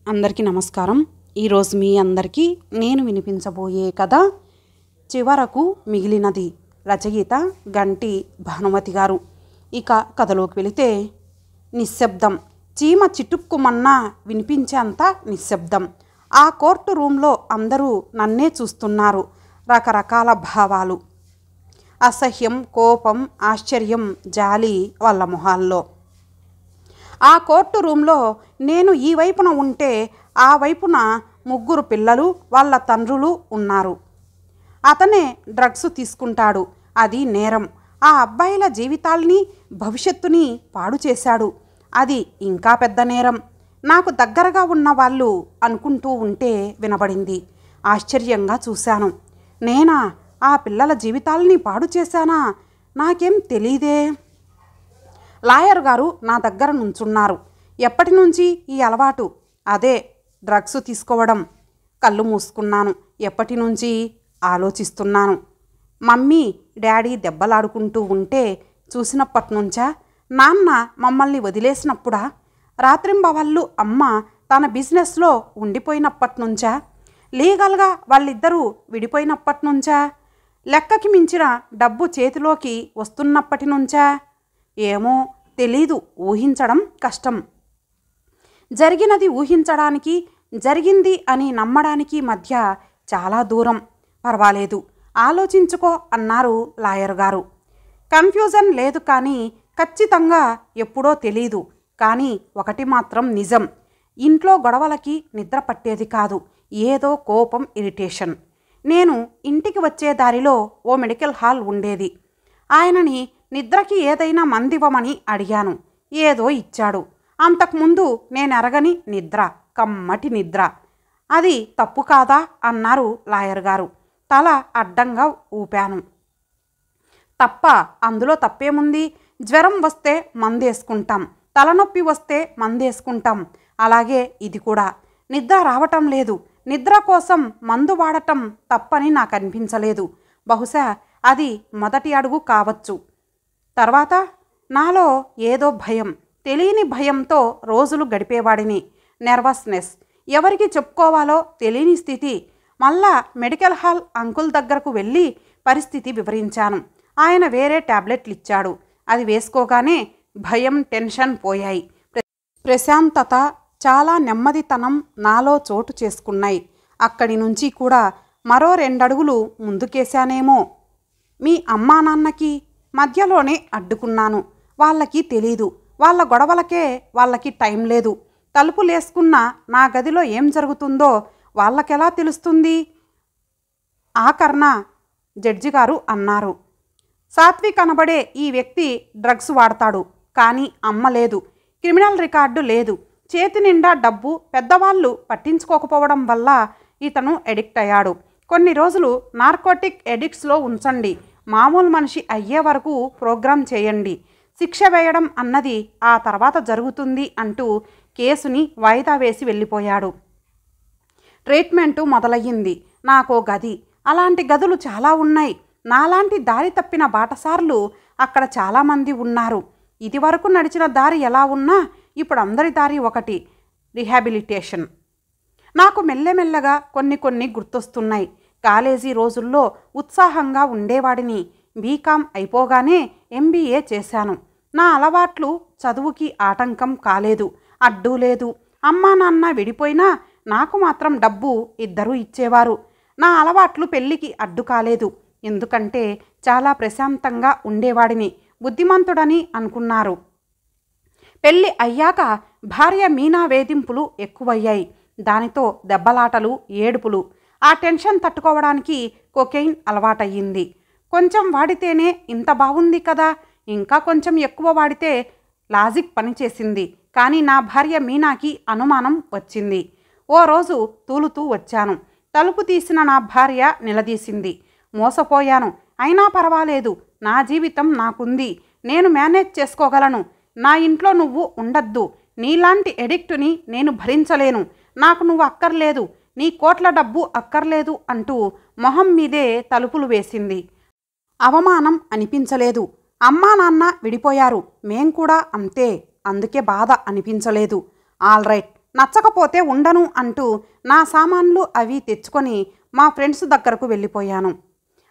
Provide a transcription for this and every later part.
అందరికీ నమస్కారం. ఈరోజు మీ అందరికీ నేను వినిపించబోయే కథ చివరకు మిగిలినది. రచయిత గంటి భానుమతి గారు. ఇక కథలోకి వెళితే, నిశ్శబ్దం. చీమ చిటుక్కుమన్నా వినిపించేంత నిశ్శబ్దం. ఆ కోర్టు రూంలో అందరూ నన్నే చూస్తున్నారు. రకరకాల భావాలు, అసహ్యం, కోపం, ఆశ్చర్యం, జాలి వాళ్ళ మొహాల్లో. ఆ కోర్టు రూంలో నేను ఈ వైపున ఉంటే ఆ వైపున 3 పిల్లలు, వాళ్ళ తండ్రులు ఉన్నారు. అతనే డ్రగ్స్ తీసుకుంటాడు. అది నేరం. ఆ అబ్బాయిల జీవితాల్ని, భవిష్యత్తుని పాడు చేశాడు. అది ఇంకా పెద్ద నేరం. నాకు దగ్గరగా ఉన్న వాళ్ళు అనుకుంటూ ఉంటే వినబడింది. ఆశ్చర్యంగా చూశాను. నేనా ఆ పిల్లల జీవితాల్ని పాడు చేశానా? నాకేం తెలీదే. లాయర్ గారు నా దగ్గర నుంచున్నారు. ఎప్పటి నుంచి ఈ అలవాటు? అదే డ్రగ్స్ తీసుకోవడం. కళ్ళు మూసుకున్నాను. ఎప్పటి నుంచి ఆలోచిస్తున్నాను. మమ్మీ డాడీ దెబ్బలాడుకుంటూ ఉంటే చూసినప్పటి నుంచా? నాన్న మమ్మల్ని వదిలేసినప్పుడా? రాత్రింబవళ్ళు అమ్మ తన బిజినెస్లో ఉండిపోయినప్పటి నుంచా? లీగల్గా వాళ్ళిద్దరూ విడిపోయినప్పటి నుంచా? లెక్కకి మించిన డబ్బు చేతిలోకి వస్తున్నప్పటి నుంచా? ఏమో తెలీదు. ఊహించడం కష్టం. జరిగినది ఊహించడానికి, జరిగింది అని నమ్మడానికి మధ్య చాలా దూరం. పర్వాలేదు, ఆలోచించుకో అన్నారు లాయర్ గారు. కన్ఫ్యూజన్ లేదు, కానీ ఖచ్చితంగా ఎప్పుడో తెలీదు. కానీ ఒకటి మాత్రం నిజం. ఇంట్లో గొడవలకి నిద్ర పట్టేది కాదు. ఏదో కోపం, ఇరిటేషన్. నేను ఇంటికి వచ్చే దారిలో ఓ మెడికల్ హాల్ ఉండేది. ఆయనని నిద్రకి ఏదైనా మందివ్వమని అడిగాను. ఏదో ఇచ్చాడు. అంతకుముందు నేనెరగని నిద్ర, కమ్మటి నిద్ర. అది తప్పు కాదా అన్నారు లాయర్ గారు. తల అడ్డంగా ఊపాను. తప్ప? అందులో తప్పేముంది? జ్వరం వస్తే మందేసుకుంటాం, తలనొప్పి వస్తే మందేసుకుంటాం. అలాగే ఇది కూడా. నిద్ర రావటం లేదు. నిద్ర కోసం మందు వాడటం తప్పని నాకు అనిపించలేదు. బహుశా అది మొదటి అడుగు కావచ్చు. తర్వాత నాలో ఏదో భయం, తెలియని భయంతో రోజులు గడిపేవాడిని. నెర్వస్నెస్, ఎవరికి చెప్పుకోవాలో తెలియని స్థితి. మళ్ళా మెడికల్ హాల్ అంకుల్ దగ్గరకు వెళ్ళి పరిస్థితి వివరించాను. ఆయన వేరే టాబ్లెట్లు ఇచ్చాడు. అది వేసుకోగానే భయం, టెన్షన్ పోయాయి. ప్రశాంతత, చాలా నెమ్మదితనం నాలో చోటు చేసుకున్నాయి. అక్కడి నుంచి కూడా మరో 2 అడుగులు ముందుకేశానేమో. మీ అమ్మా నాన్నకి మధ్యలోనే అడ్డుకున్నాను. వాళ్ళకి తెలీదు. వాళ్ళ గొడవలకే వాళ్ళకి టైం లేదు. తలుపులేసుకున్న నా గదిలో ఏం జరుగుతుందో వాళ్ళకెలా తెలుస్తుంది? ఆఖర్న జడ్జి గారు అన్నారు, సాత్విక్ అనబడే ఈ వ్యక్తి డ్రగ్స్ వాడతాడు, కానీ అమ్మ లేదు, క్రిమినల్ రికార్డు లేదు, చేతి నిండా డబ్బు. పెద్దవాళ్ళు పట్టించుకోకపోవడం వల్ల ఇతను ఎడిక్ట్ అయ్యాడు. కొన్ని రోజులు నార్కోటిక్ ఎడిక్ట్స్లో ఉంచండి. మామూలు మనిషి అయ్యే వరకు ప్రోగ్రాం చేయండి. శిక్ష వేయడం అన్నది ఆ తర్వాత జరుగుతుంది అంటూ కేసుని వాయిదా వేసి వెళ్ళిపోయాడు. ట్రీట్మెంటు మొదలయ్యింది. నాకో గది. అలాంటి గదులు చాలా ఉన్నాయి. నాలాంటి దారి తప్పిన బాటసార్లు అక్కడ చాలామంది ఉన్నారు. ఇదివరకు నడిచిన దారి ఎలా ఉన్నా ఇప్పుడు అందరి దారి ఒకటి, రిహాబిలిటేషన్. నాకు మెల్లమెల్లగా కొన్ని గుర్తొస్తున్నాయి. కాలేజీ రోజుల్లో ఉత్సాహంగా ఉండేవాడిని. బీకామ్ అయిపోగానే ఎంబీఏ చేశాను. నా అలవాట్లు చదువుకి ఆటంకం కాలేదు, అడ్డు లేదు. అమ్మా నాన్న విడిపోయినా నాకు మాత్రం డబ్బు ఇద్దరూ ఇచ్చేవారు. నా అలవాట్లు పెళ్ళికి అడ్డు కాలేదు. ఎందుకంటే చాలా ప్రశాంతంగా ఉండేవాడిని. బుద్ధిమంతుడని అనుకున్నారు. పెళ్ళి అయ్యాక భార్య మీనా వేధింపులు ఎక్కువయ్యాయి. దానితో దెబ్బలాటలు, ఏడుపులు. ఆ టెన్షన్ తట్టుకోవడానికి కొకెయిన్ అలవాటయ్యింది. కొంచెం వాడితేనే ఇంత బాగుంది కదా, ఇంకా కొంచెం ఎక్కువ వాడితే లాజిక్ పనిచేసింది. కానీ నా భార్య మీనాకి అనుమానం వచ్చింది. ఓ రోజు తూలుతూ వచ్చాను. తలుపు తీసిన నా భార్య నిలదీసింది. మోసపోయాను, అయినా పర్వాలేదు, నా జీవితం నాకుంది, నేను మేనేజ్ చేసుకోగలను. నా ఇంట్లో నువ్వు ఉండద్దు. నీలాంటి ఎడిక్టుని నేను భరించలేను. నాకు నువ్వు అక్కర్లేదు, నీ కోట్ల డబ్బు అక్కర్లేదు అంటూ మొహం మీదే తలుపులు వేసింది. అవమానం అనిపించలేదు. అమ్మా నాన్న విడిపోయారు, మేం కూడా అంతే, అందుకే బాధ అనిపించలేదు. ఆల్ రైట్, నచ్చకపోతే ఉండను అంటూ నా సామాన్లు అవి తెచ్చుకొని మా ఫ్రెండ్స్ దగ్గరకు వెళ్ళిపోయాను.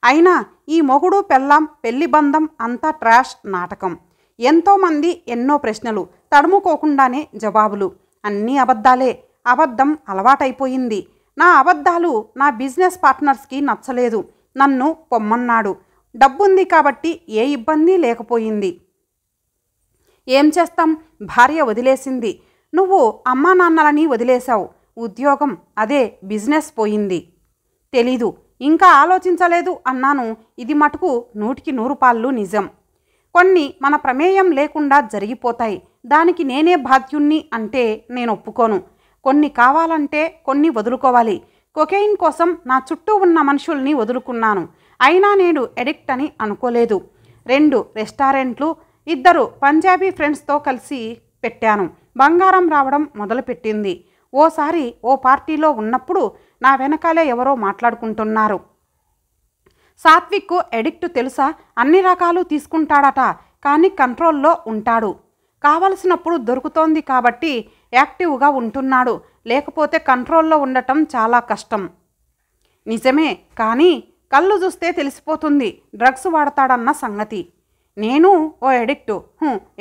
అయినా ఈ మొగుడు పెళ్ళాం పెళ్లి బంధం అంతా ట్రాష్ నాటకం. ఎంతోమంది ఎన్నో ప్రశ్నలు, తడుముకోకుండానే జవాబులు. అన్నీ అబద్ధాలే. అబద్ధం అలవాటైపోయింది. నా అబద్ధాలు నా బిజినెస్ పార్ట్నర్స్కి నచ్చలేదు. నన్ను పొమ్మన్నాడు. డబ్బుంది కాబట్టి ఏ ఇబ్బంది లేకపోయింది. ఏం చేస్తాం, భార్య వదిలేసింది. నువ్వు అమ్మా నాన్నలని వదిలేశావు. ఉద్యోగం, అదే బిజినెస్ పోయింది. తెలీదు, ఇంకా ఆలోచించలేదు అన్నాను. ఇది మటుకు 100కి 100 పాళ్ళు నిజం. కొన్ని మన ప్రమేయం లేకుండా జరిగిపోతాయి. దానికి నేనే బాధ్యుణ్ణి అంటే నేను ఒప్పుకోను. కొన్ని కావాలంటే కొన్ని వదులుకోవాలి. కొకైన్ కోసం నా చుట్టూ ఉన్న మనుషుల్ని వదులుకున్నాను. అయినా నేను ఎడిక్ట్ అని అనుకోలేదు. 2 రెస్టారెంట్లు, 2 పంజాబీ ఫ్రెండ్స్తో కలిసి పెట్టాను. బంగారం రావడం మొదలుపెట్టింది. ఓసారి ఓ పార్టీలో ఉన్నప్పుడు నా వెనకాలే ఎవరో మాట్లాడుకుంటున్నారు. సాత్విక్ ఎడిక్ట్ తెలుసా? అన్ని రకాలు తీసుకుంటాడట, కానీ కంట్రోల్లో ఉంటాడు. కావలసినప్పుడు దొరుకుతోంది కాబట్టి యాక్టివ్గా ఉంటున్నాడు. లేకపోతే కంట్రోల్లో ఉండటం చాలా కష్టం. నిజమే, కానీ కళ్ళు చూస్తే తెలిసిపోతుంది డ్రగ్స్ వాడతాడన్న సంగతి. నేను ఓ ఎడిక్టు.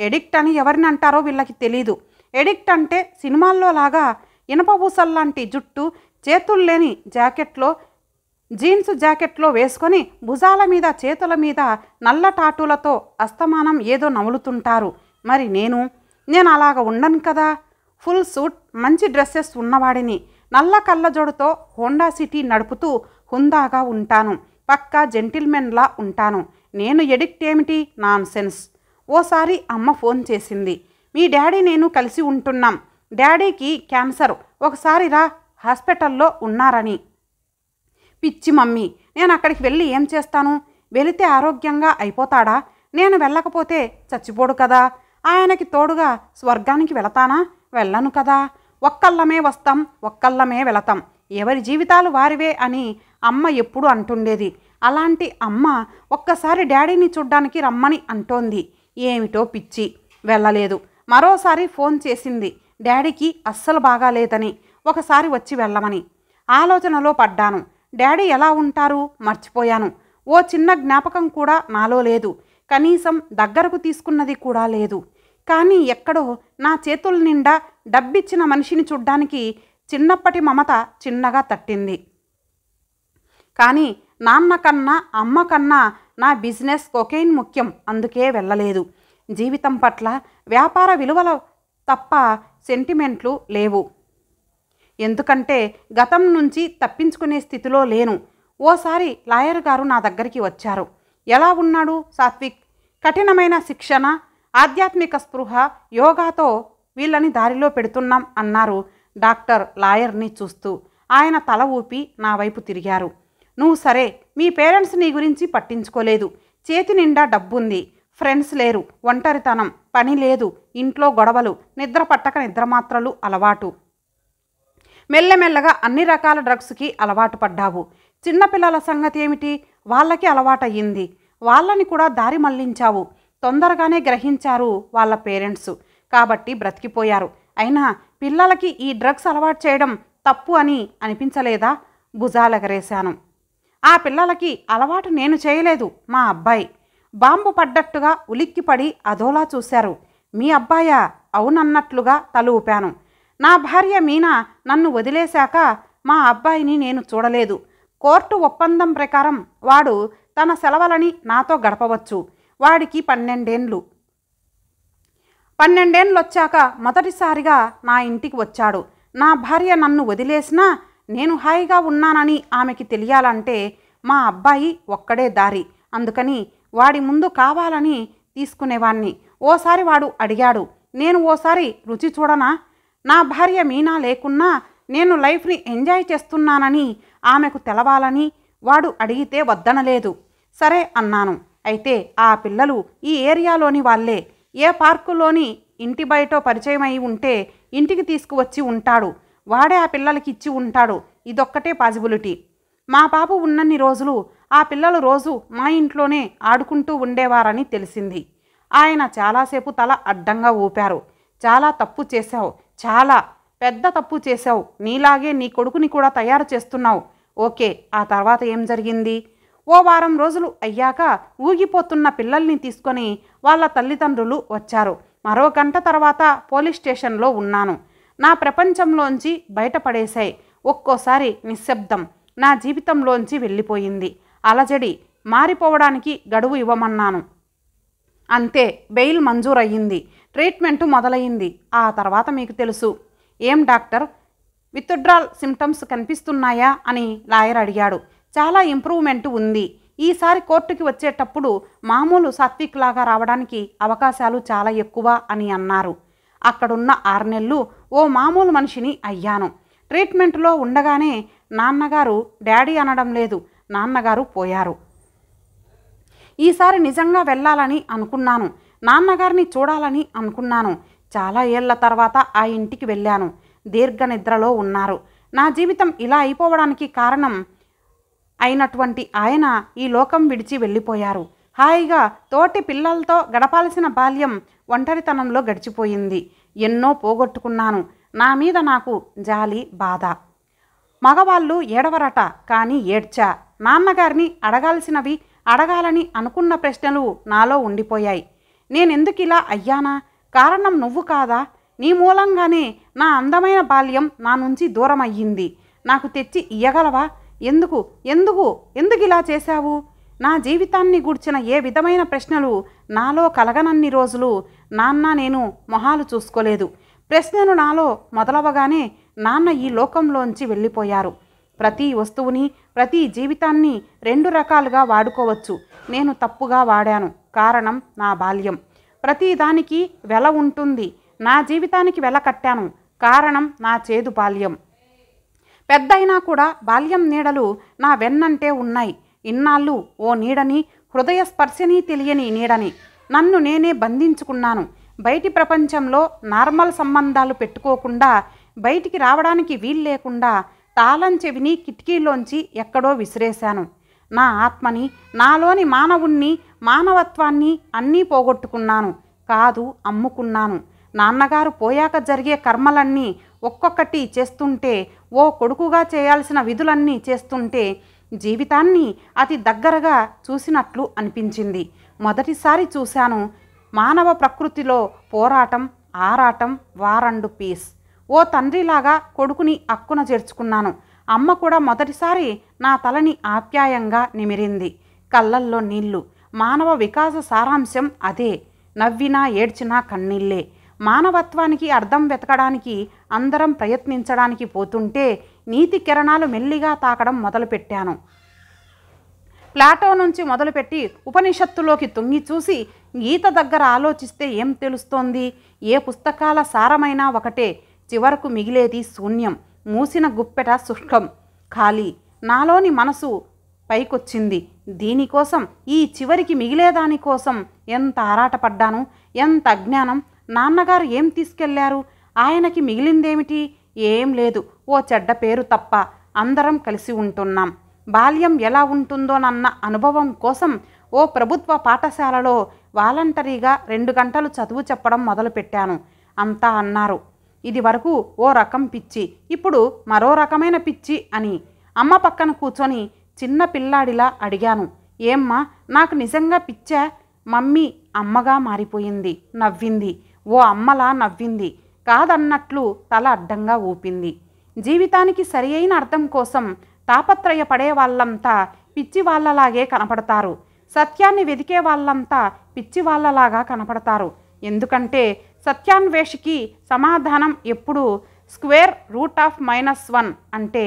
ఎడిక్ట్ అని ఎవరిని అంటారో వీళ్ళకి తెలీదు. ఎడిక్ట్ అంటే సినిమాల్లో లాగా ఇనపబూసల్లాంటి జుట్టు, చేతులు లేని జాకెట్లో, జీన్స్ జాకెట్లో వేసుకొని భుజాల మీద చేతుల మీద నల్ల టాటూలతో అస్తమానం ఏదో నములుతుంటారు. మరి నేను అలాగ ఉండను కదా. ఫుల్ సూట్, మంచి డ్రెస్సెస్ ఉన్నవాడిని. నల్ల కళ్ళజోడుతో హోండా సిటీ నడుపుతూ హుందాగా ఉంటాను. పక్కా జెంటిల్మెన్లా ఉంటాను. నేను ఎడిక్ట్ ఏమిటి? Non sense. ఓసారి అమ్మ ఫోన్ చేసింది. మీ డాడీ నేను కలిసి ఉంటున్నాం. డాడీకి క్యాన్సర్, ఒకసారి రా, హాస్పిటల్లో ఉన్నారని. పిచ్చి మమ్మీ, నేను అక్కడికి వెళ్ళి ఏం చేస్తాను? వెళితే ఆరోగ్యంగా అయిపోతాడా? నేను వెళ్ళకపోతే చచ్చిపోడు కదా. ఆయనకి తోడుగా స్వర్గానికి వెళతానా? వెళ్ళను కదా. ఒక్కళ్ళమే వస్తాం, ఒక్కళ్ళమే వెళతాం. ఎవరి జీవితాలు వారివే అని అమ్మ ఎప్పుడు అంటుండేది. అలాంటి అమ్మ ఒక్కసారి డాడీని చూడ్డానికి రమ్మని అంటోంది. ఏమిటో పిచ్చి, వెళ్ళలేదు. మరోసారి ఫోన్ చేసింది. డాడీకి అస్సలు బాగాలేదని, ఒకసారి వచ్చి వెళ్ళమని. ఆలోచనలో పడ్డాను. డాడీ ఎలా ఉంటారు మర్చిపోయాను. ఓ చిన్న జ్ఞాపకం కూడా నాలో లేదు. కనీసం దగ్గరకు తీసుకున్నది కూడా లేదు. కానీ ఎక్కడో నా చేతుల నిండా డబ్బిచ్చిన మనిషిని చూడ్డానికి చిన్నప్పటి మమత చిన్నగా తట్టింది. కానీ నాన్న కన్నా అమ్మ కన్నా నా బిజినెస్ కొకైన్ ముఖ్యం. అందుకే వెళ్ళలేదు. జీవితం పట్ల వ్యాపార విలువల తప్ప సెంటిమెంట్లు లేవు. ఎందుకంటే గతం నుంచి తప్పించుకునే స్థితిలో లేను. ఓసారి లాయర్ గారు నా దగ్గరికి వచ్చారు. ఎలా ఉన్నాడు సాత్విక్? కఠినమైన శిక్షణ, ఆధ్యాత్మిక స్పృహ, యోగాతో వీళ్ళని దారిలో పెడుతున్నాం అన్నారు డాక్టర్ లాయర్ని చూస్తూ. ఆయన తల ఊపి నా వైపు తిరిగారు. నువ్వు సరే, మీ పేరెంట్స్ నీ గురించి పట్టించుకోలేదు. చేతి నిండా డబ్బుంది, ఫ్రెండ్స్ లేరు, ఒంటరితనం, పని లేదు, ఇంట్లో గొడవలు, నిద్ర పట్టక నిద్రమాత్రలు అలవాటు. మెల్లమెల్లగా అన్ని రకాల డ్రగ్స్కి అలవాటు పడ్డావు. చిన్నపిల్లల సంగతి ఏమిటి? వాళ్ళకి అలవాటయ్యింది. వాళ్ళని కూడా దారి మళ్లించావు. తొందరగానే గ్రహించారు వాళ్ళ పేరెంట్స్, కాబట్టి బ్రతికిపోయారు. అయినా పిల్లలకి ఈ డ్రగ్స్ అలవాటు చేయడం తప్పు అని అనిపించలేదా? భుజాలెగరేశాను. ఆ పిల్లలకి అలవాటు నేను చేయలేదు, మా అబ్బాయి. బాంబు పడ్డట్టుగా ఉలిక్కిపడి అదోలా చూశారు. మీ అబ్బాయా? అవునన్నట్లుగా తల ఊపాను. నా భార్య మీనా నన్ను వదిలేశాక మా అబ్బాయిని నేను చూడలేదు. కోర్టు ఒప్పందం ప్రకారం వాడు తన సెలవులని నాతో గడపవచ్చు. వాడికి 12 ఏండ్లు. 12 ఏండ్లు వచ్చాక మొదటిసారిగా నా ఇంటికి వచ్చాడు. నా భార్య నన్ను వదిలేసినా నేను హాయిగా ఉన్నానని ఆమెకి తెలియాలంటే మా అబ్బాయి ఒక్కడే దారి. అందుకని వాడి ముందు కావాలని తీసుకునేవాణ్ణి. ఓసారి వాడు అడిగాడు, నేను ఓసారి రుచి చూడనా? నా భార్య మీనా లేకున్నా నేను లైఫ్ని ఎంజాయ్ చేస్తున్నానని ఆమెకు తెలవాలని వాడు అడిగితే వద్దనలేదు. సరే అన్నాను. అయితే ఆ పిల్లలు ఈ ఏరియాలోని వాళ్ళే. ఏ పార్కులోని ఇంటి బయట పరిచయం అయి ఉంటే ఇంటికి తీసుకువచ్చి ఉంటాడు. వాడే ఆ పిల్లలకి ఇచ్చి ఉంటాడు. ఇదొక్కటే పాజిబిలిటీ. మా బాబు ఉన్నన్ని రోజులు ఆ పిల్లలు రోజు మా ఇంట్లోనే ఆడుకుంటూ ఉండేవారని తెలిసింది. ఆయన చాలాసేపు తల అడ్డంగా ఊపారు. చాలా తప్పు చేశావు, చాలా. పెద్ద తప్పు చేశావు. నీలాగే నీ కొడుకుని కూడా తయారు చేస్తున్నావు. ఓకే, ఆ తర్వాత ఏం జరిగింది? ఓ వారం రోజులు అయ్యాక ఊగిపోతున్న పిల్లల్ని తీసుకొని వాళ్ళ తల్లిదండ్రులు వచ్చారు. మరో గంట తర్వాత పోలీస్ స్టేషన్లో ఉన్నాను. నా ప్రపంచంలోంచి బయటపడేశాయి. ఒక్కోసారి నిశ్శబ్దం నా జీవితంలోంచి వెళ్ళిపోయింది. అలజడి మారిపోవడానికి గడువు ఇవ్వమన్నాను. అంతే, బెయిల్ మంజూరయ్యింది. ట్రీట్మెంటు మొదలయ్యింది. ఆ తర్వాత మీకు తెలుసు. ఏం డాక్టర్, విత్డ్రాల్ సిమ్టమ్స్ కనిపిస్తున్నాయా అని లాయర్ అడిగాడు. చాలా ఇంప్రూవ్మెంట్ ఉంది. ఈసారి కోర్టుకి వచ్చేటప్పుడు మామూలు సాత్విక్ లాగా రావడానికి అవకాశాలు చాలా ఎక్కువ అని అన్నారు. అక్కడున్న 6 నెలలు ఓ మామూలు మనిషిని అయ్యాను. ట్రీట్మెంట్లో ఉండగానే నాన్నగారు డాడీ అనడం లేదు, నాన్నగారు పోయారు. ఈసారి నిజంగా వెళ్ళాలని అనుకున్నాను. నాన్నగారిని చూడాలని అనుకున్నాను. చాలా ఏళ్ల తర్వాత ఆ ఇంటికి వెళ్ళాను. దీర్ఘ నిద్రలో ఉన్నారు. నా జీవితం ఇలా అయిపోవడానికి కారణం అయినటువంటి ఆయన ఈ లోకం విడిచి వెళ్ళిపోయారు. హాయిగా తోటి పిల్లలతో గడపాల్సిన బాల్యం ఒంటరితనంలో గడిచిపోయింది. ఎన్నో పోగొట్టుకున్నాను. నా మీద నాకు జాలి, బాధ. మగవాళ్ళు ఏడవరట, కానీ ఏడ్చా. నాన్నగారిని అడగాల్సినవి అడగాలని అనుకున్న ప్రశ్నలు నాలో ఉండిపోయాయి. నేనెందుకు ఇలా అయ్యానా? కారణం నువ్వు కాదా? నీ మూలంగానే నా అందమైన బాల్యం నా నుంచి దూరం అయ్యింది. నాకు తెచ్చి ఇయ్యగలవా? ఎందుకు ఎందుకు ఎందుకు ఇలా చేశావు? నా జీవితాన్ని గూర్చిన ఏ విధమైన ప్రశ్నలు నాలో కలగనన్ని రోజులు నాన్న నేను మొహాలు చూసుకోలేదు. ప్రశ్నలు నాలో మొదలవగానే నాన్న ఈ లోకంలోంచి వెళ్ళిపోయారు. ప్రతి వస్తువుని, ప్రతి జీవితాన్ని 2 రకాలుగా వాడుకోవచ్చు. నేను తప్పుగా వాడాను. కారణం నా బాల్యం. ప్రతి దానికి వెల ఉంటుంది. నా జీవితానికి వెల కట్టాను. కారణం నా చేదు బాల్యం. పెద్దయినా కూడా బాల్యం నీడలు నా వెన్నంటే ఉన్నాయి. ఇన్నాళ్ళు ఓ నీడని, హృదయ స్పర్శని తెలియని నీడని నన్ను నేనే బంధించుకున్నాను. బయటి ప్రపంచంలో నార్మల్ సంబంధాలు పెట్టుకోకుండా, బయటికి రావడానికి వీల్లేకుండా తాళం చెవిని కిటికీలోంచి ఎక్కడో విసిరేశాను. నా ఆత్మని, నాలోని మానవుణ్ణి, మానవత్వాన్ని అన్నీ పోగొట్టుకున్నాను. కాదు, అమ్ముకున్నాను. నాన్నగారు పోయాక జరిగే కర్మలన్నీ ఒక్కొక్కటి చేస్తుంటే, ఓ కొడుకుగా చేయాల్సిన విధులన్నీ చేస్తుంటే జీవితాన్ని అతి దగ్గరగా చూసినట్లు అనిపించింది. మొదటిసారి చూశాను మానవ ప్రకృతిలో పోరాటం, ఆరాటం, వార్ అండ్ పీస్. ఓ తండ్రిలాగా కొడుకుని అక్కున చేర్చుకున్నాను. అమ్మ కూడా మొదటిసారి నా తలని ఆప్యాయంగా నిమిరింది. కళ్ళల్లో నీళ్లు. మానవ వికాస సారాంశం అదే. నవ్వినా ఏడ్చినా కన్నీళ్ళే. మానవత్వానికి అర్థం వెతకడానికి అందరం ప్రయత్నించడానికి పోతుంటే నీతి కిరణాలు మెల్లిగా తాకడం మొదలుపెట్టాను. ప్లాటో నుంచి మొదలుపెట్టి ఉపనిషత్తులోకి తొంగి చూసి గీత దగ్గర ఆలోచిస్తే ఏం తెలుస్తోంది? ఏ పుస్తకాల సారమైనా ఒకటే. చివరకు మిగిలేది శూన్యం. మూసిన గుప్పెట శుష్కం, ఖాళీ. నాలోని మనసు పైకొచ్చింది. దీనికోసం, ఈ చివరికి మిగిలేదానికోసం ఎంత ఆరాటపడ్డాను, ఎంత అజ్ఞానం. నాన్నగారు ఏం తీసుకెళ్లారు? ఆయనకి మిగిలిందేమిటి? ఏం లేదు, ఓ చెడ్డ పేరు తప్ప. అందరం కలిసి ఉంటున్నాం. బాల్యం ఎలా ఉంటుందోనన్న అనుభవం కోసం ఓ ప్రభుత్వ పాఠశాలలో వాలంటరీగా 2 గంటలు చదువు చెప్పడం మొదలుపెట్టాను. అంతా అన్నారు, ఇది వరకు ఓ రకం పిచ్చి, ఇప్పుడు మరో రకమైన పిచ్చి అని. అమ్మ పక్కన కూర్చొని చిన్న పిల్లాడిలా అడిగాను, ఏమ్మా నాకు నిజంగా పిచ్చా? మమ్మీ అమ్మగా మారిపోయింది. నవ్వింది. ఓ అమ్మలా నవ్వింది. కాదన్నట్లు తల అడ్డంగా ఊపింది. జీవితానికి సరి అయిన అర్థం కోసం తాపత్రయపడే వాళ్ళంతా పిచ్చి వాళ్ళలాగే కనపడతారు. సత్యాన్ని వెదికే వాళ్ళంతా పిచ్చి వాళ్ళలాగా కనపడతారు. ఎందుకంటే సత్యాన్వేషికి సమాధానం ఎప్పుడు √−1 అంటే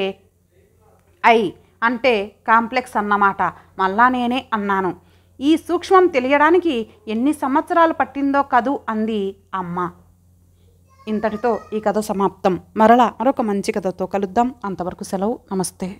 ఐ అంటే కాంప్లెక్స్ అన్నమాట. మళ్ళా నేనే అన్నాను. ఈ సూక్ష్మం తెలియడానికి ఎన్ని సంవత్సరాలు పట్టిందో కదూ అంది అమ్మ. ఇంతటితో ఈ కథ సమాప్తం. మరలా మరొక మంచి కథతో కలుద్దాం. అంతవరకు సెలవు. నమస్తే.